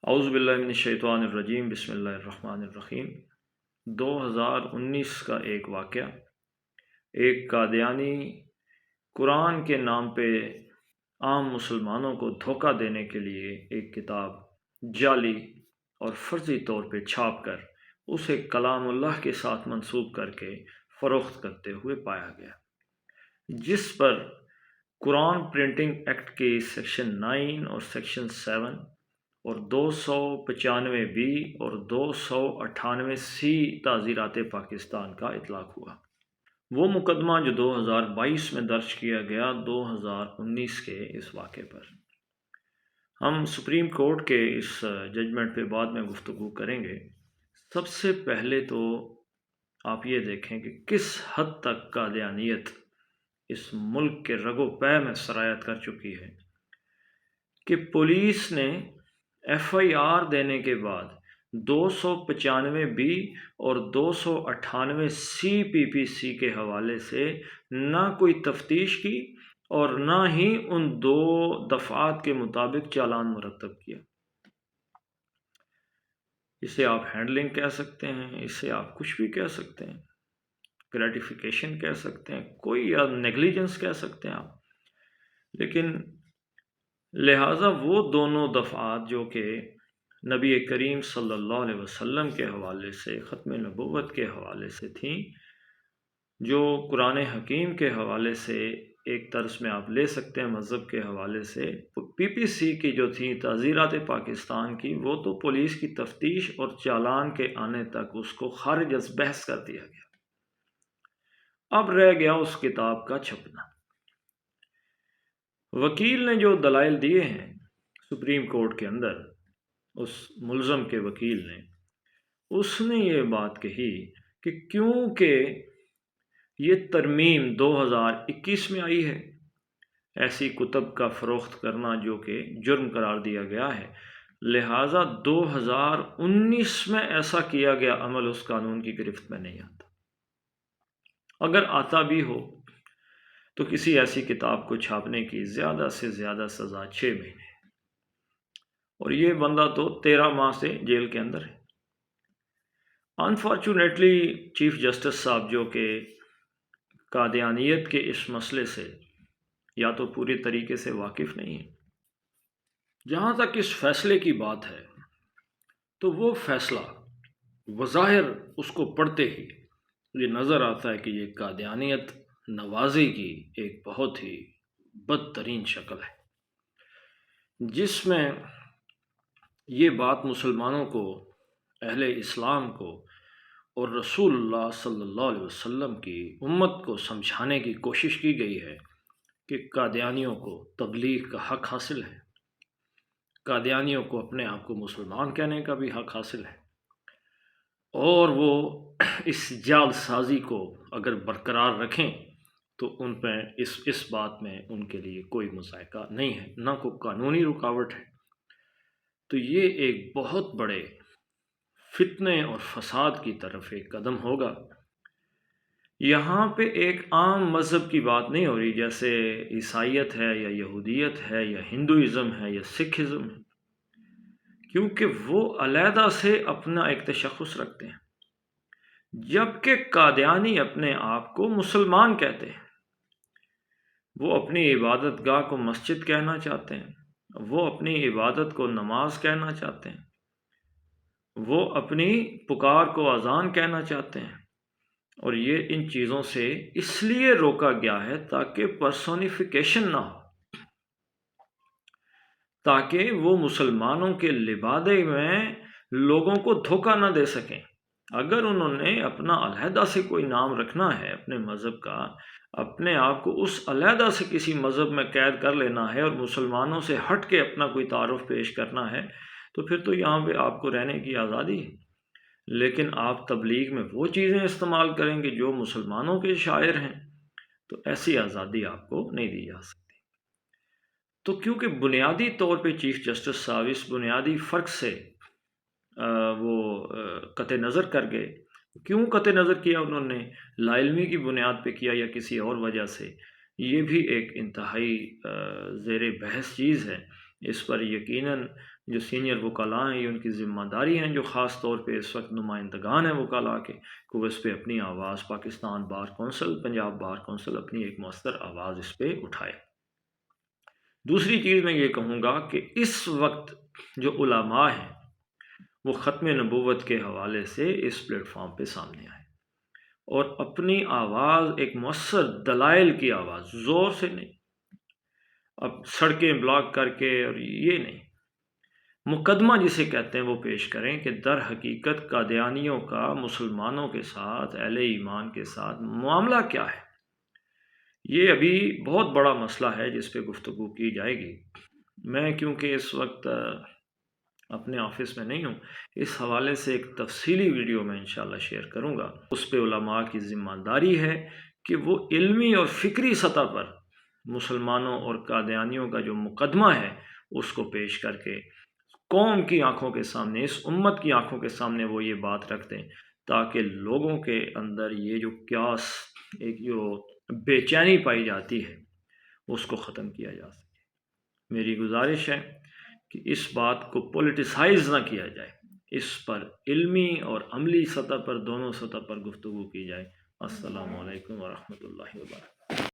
اعوذ باللہ من الشیطان الرجیم، بسم اللہ الرحمن الرحیم۔ 2019 کا ایک واقعہ، ایک قادیانی قرآن کے نام پہ عام مسلمانوں کو دھوکہ دینے کے لیے ایک کتاب جعلی اور فرضی طور پہ چھاپ کر اسے کلام اللہ کے ساتھ منسوب کر کے فروخت کرتے ہوئے پایا گیا، جس پر قرآن پرنٹنگ ایکٹ کے سیکشن 9 اور سیکشن 7 اور 295 بی اور 298 سی تعزیرات پاکستان کا اطلاق ہوا۔ وہ مقدمہ جو 2022 میں درج کیا گیا 2019 کے اس واقعے پر، ہم سپریم کورٹ کے اس ججمنٹ پہ بعد میں گفتگو کریں گے۔ سب سے پہلے تو آپ یہ دیکھیں کہ کس حد تک قادیانیت اس ملک کے رگ و پے میں سرایت کر چکی ہے کہ پولیس نے ایف آئی آر دینے کے بعد 295 بی اور 298 سی پی پی سی کے حوالے سے نہ کوئی تفتیش کی اور نہ ہی ان دو دفعات کے مطابق چالان مرتب کیا۔ اسے آپ ہینڈلنگ کہہ سکتے ہیں، اسے آپ کچھ بھی کہہ سکتے ہیں، گریٹیفیکیشن کہہ سکتے ہیں، کوئی یا نیگلیجنس کہہ سکتے ہیں آپ، لیکن لہٰذا وہ دونوں دفعات جو کہ نبی کریم صلی اللہ علیہ وسلم کے حوالے سے، ختم نبوت کے حوالے سے تھیں، جو قرآن حکیم کے حوالے سے ایک طرز میں آپ لے سکتے ہیں، مذہب کے حوالے سے پی پی سی کی جو تھیں تعزیرات پاکستان کی، وہ تو پولیس کی تفتیش اور چالان کے آنے تک اس کو خارج از بحث کر دیا گیا۔ اب رہ گیا اس کتاب کا چھپنا۔ وکیل نے جو دلائل دیے ہیں سپریم کورٹ کے اندر، اس ملزم کے وکیل نے، اس نے یہ بات کہی کہ کیونکہ یہ ترمیم 2021 میں آئی ہے، ایسی کتب کا فروخت کرنا جو کہ جرم قرار دیا گیا ہے، لہٰذا 2019 میں ایسا کیا گیا عمل اس قانون کی گرفت میں نہیں آتا۔ اگر آتا بھی ہو تو کسی ایسی کتاب کو چھاپنے کی زیادہ سے زیادہ سزا 6 مہینے، اور یہ بندہ تو 13 ماہ سے جیل کے اندر ہے۔ انفارچونیٹلی چیف جسٹس صاحب جو کہ قادیانیت کے اس مسئلے سے یا تو پوری طریقے سے واقف نہیں ہیں۔ جہاں تک اس فیصلے کی بات ہے تو وہ فیصلہ بظاہر اس کو پڑھتے ہی یہ نظر آتا ہے کہ یہ قادیانیت نوازی کی ایک بہت ہی بدترین شکل ہے، جس میں یہ بات مسلمانوں کو، اہل اسلام کو اور رسول اللہ صلی اللہ علیہ وسلم کی امت کو سمجھانے کی کوشش کی گئی ہے کہ قادیانیوں کو تبلیغ کا حق حاصل ہے، قادیانیوں کو اپنے آپ کو مسلمان کہنے کا بھی حق حاصل ہے، اور وہ اس جعل سازی کو اگر برقرار رکھیں تو ان پہ اس بات میں ان کے لیے کوئی مذائقہ نہیں ہے، نہ کوئی قانونی رکاوٹ ہے۔ تو یہ ایک بہت بڑے فتنے اور فساد کی طرف ایک قدم ہوگا۔ یہاں پہ ایک عام مذہب کی بات نہیں ہو رہی جیسے عیسائیت ہے یا یہودیت ہے یا ہندوازم ہے یا سکھزم ہے، کیونکہ وہ علیحدہ سے اپنا ایک تشخص رکھتے ہیں، جبکہ قادیانی اپنے آپ کو مسلمان کہتے ہیں۔ وہ اپنی عبادت گاہ کو مسجد کہنا چاہتے ہیں، وہ اپنی عبادت کو نماز کہنا چاہتے ہیں، وہ اپنی پکار کو اذان کہنا چاہتے ہیں، اور یہ ان چیزوں سے اس لیے روکا گیا ہے تاکہ پرسونیفیکیشن نہ ہو، تاکہ وہ مسلمانوں کے لبادے میں لوگوں کو دھوکہ نہ دے سکیں۔ اگر انہوں نے اپنا علیحدہ سے کوئی نام رکھنا ہے اپنے مذہب کا، اپنے آپ کو اس علیحدہ سے کسی مذہب میں قید کر لینا ہے اور مسلمانوں سے ہٹ کے اپنا کوئی تعارف پیش کرنا ہے، تو پھر تو یہاں پہ آپ کو رہنے کی آزادی ہے، لیکن آپ تبلیغ میں وہ چیزیں استعمال کریں گے جو مسلمانوں کے شاعر ہیں، تو ایسی آزادی آپ کو نہیں دی جا سکتی۔ تو کیونکہ بنیادی طور پہ چیف جسٹس صاحب اس بنیادی فرق سے وہ قطع نظر کر گئے۔ کیوں قطع نظر کیا انہوں نے؟ لا علمی کی بنیاد پہ کیا یا کسی اور وجہ سے؟ یہ بھی ایک انتہائی زیر بحث چیز ہے، اس پر یقیناً جو سینئر وکلاء ہیں یہ ان کی ذمہ داری ہیں، جو خاص طور پہ اس وقت نمائندگان ہیں وکلاء کے، کہ وہ اس پہ اپنی آواز، Pakistan bar council, Punjab bar council اپنی ایک مؤثر آواز اس پہ اٹھائے۔ دوسری چیز میں یہ کہوں گا کہ اس وقت جو علماء ہیں وہ ختم نبوت کے حوالے سے اس پلیٹ فارم پہ سامنے آئے اور اپنی آواز ایک مؤثر دلائل کی آواز، زور سے نہیں، اب سڑکیں بلاک کر کے اور یہ نہیں، مقدمہ جسے کہتے ہیں وہ پیش کریں کہ در حقیقت قادیانیوں کا مسلمانوں کے ساتھ، اہل ایمان کے ساتھ معاملہ کیا ہے۔ یہ ابھی بہت بڑا مسئلہ ہے جس پہ گفتگو کی جائے گی۔ میں کیونکہ اس وقت اپنے آفس میں نہیں ہوں، اس حوالے سے ایک تفصیلی ویڈیو میں انشاءاللہ شیئر کروں گا۔ اس پہ علماء کی ذمہ داری ہے کہ وہ علمی اور فکری سطح پر مسلمانوں اور قادیانیوں کا جو مقدمہ ہے اس کو پیش کر کے قوم کی آنکھوں کے سامنے، اس امت کی آنکھوں کے سامنے وہ یہ بات رکھ دیں، تاکہ لوگوں کے اندر یہ جو قیاس، ایک جو بے چینی پائی جاتی ہے، اس کو ختم کیا جا سکے۔ میری گزارش ہے کہ اس بات کو پولیٹیسائز نہ کیا جائے، اس پر علمی اور عملی سطح پر، دونوں سطح پر گفتگو کی جائے۔ السلام علیکم ورحمۃ اللہ وبرکاتہ۔